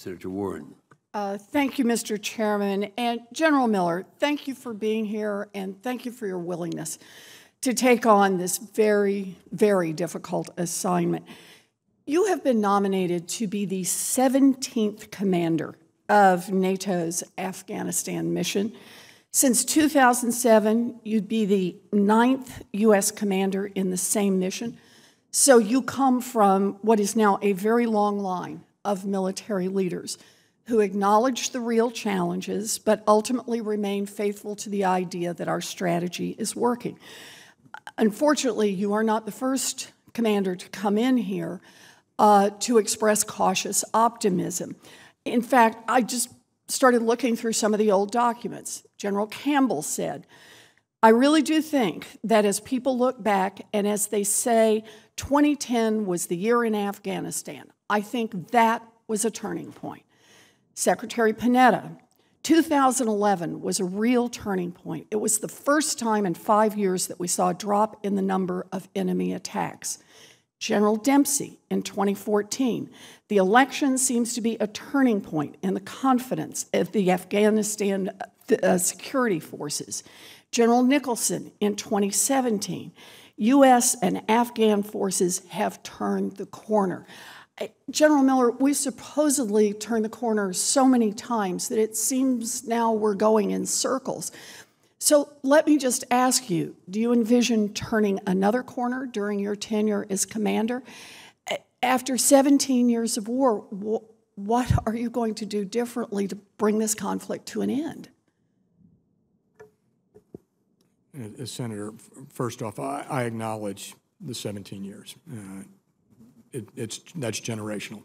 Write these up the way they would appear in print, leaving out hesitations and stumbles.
Senator Warren. Thank you, Mr. Chairman. And General Miller, thank you for being here, and thank you for your willingness to take on this very, very difficult assignment. You have been nominated to be the 17th commander of NATO's Afghanistan mission. Since 2007, you'd be the 9th U.S. commander in the same mission. So you come from what is now a very long line of military leaders who acknowledge the real challenges, but ultimately remain faithful to the idea that our strategy is working. Unfortunately, you are not the first commander to come in here to express cautious optimism. In fact, I just started looking through some of the old documents. General Campbell said, "I really do think that as people look back and as they say 2010 was the year in Afghanistan, I think that was a turning point." Secretary Panetta, 2011 was a real turning point. It was the first time in 5 years that we saw a drop in the number of enemy attacks. General Dempsey in 2014, the election seems to be a turning point in the confidence of the Afghanistan security forces. General Nicholson in 2017, U.S. and Afghan forces have turned the corner. General Miller, we've supposedly turned the corner so many times that it seems now we're going in circles. So let me just ask you, do you envision turning another corner during your tenure as commander? After 17 years of war, what are you going to do differently to bring this conflict to an end? Senator, first off, I acknowledge the 17 years. That's generational.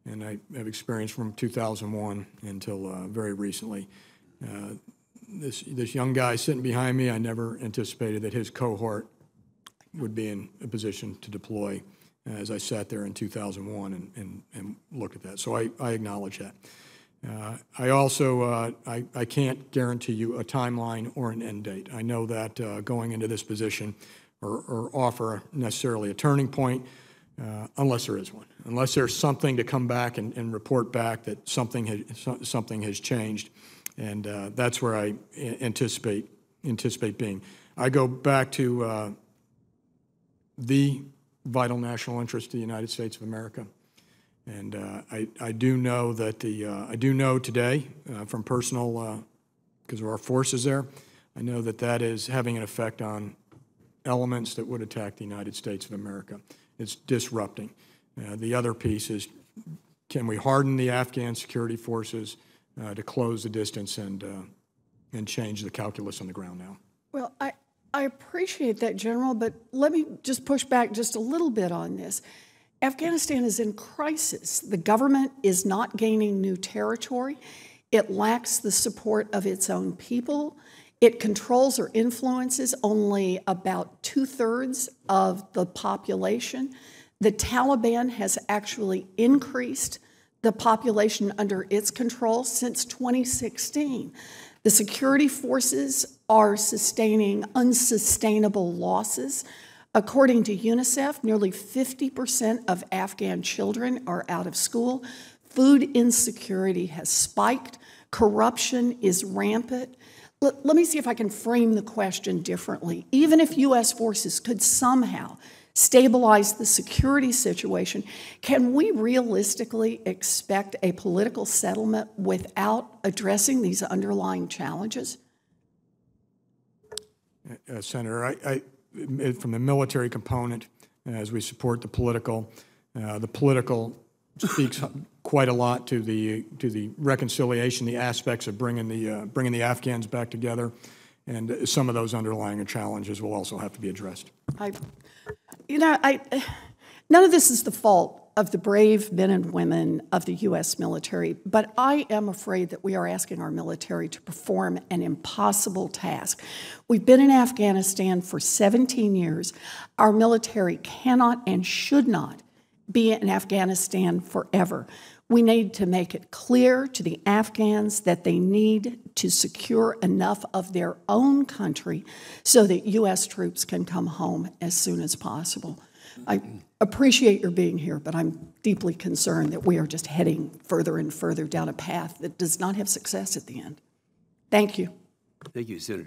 And I have experience from 2001 until very recently. This young guy sitting behind me, I never anticipated that his cohort would be in a position to deploy as I sat there in 2001 and looked at that. So I acknowledge that. I also, I can't guarantee you a timeline or an end date. I know that going into this position or offer necessarily a turning point, unless there is one, unless there's something to come back and report back that something has changed, and that's where I anticipate being. I go back to the vital national interest of the United States of America, and I do know that I do know today from personal, because of our forces there, I know that that is having an effect on elements that would attack the United States of America. It's disrupting. The other piece is, can we harden the Afghan security forces to close the distance and change the calculus on the ground now? Well, I appreciate that, General, but let me just push back just a little bit on this. Afghanistan is in crisis. The government is not gaining new territory. It lacks the support of its own people. It controls or influences only about 2/3 of the population. The Taliban has actually increased the population under its control since 2016. The security forces are sustaining unsustainable losses. According to UNICEF, nearly 50% of Afghan children are out of school. Food insecurity has spiked. Corruption is rampant. Let me see if I can frame the question differently. Even if U.S. forces could somehow stabilize the security situation, can we realistically expect a political settlement without addressing these underlying challenges? Senator, from the military component, as we support the political speaks quite a lot to the reconciliation, the aspects of bringing the Afghans back together, and some of those underlying challenges will also have to be addressed. None of this is the fault of the brave men and women of the U.S. military, but I am afraid that we are asking our military to perform an impossible task. We've been in Afghanistan for 17 years. Our military cannot and should not be in Afghanistan forever. We need to make it clear to the Afghans that they need to secure enough of their own country so that U.S. troops can come home as soon as possible. I appreciate your being here, but I'm deeply concerned that we are just heading further and further down a path that does not have success at the end. Thank you. Thank you, Senator.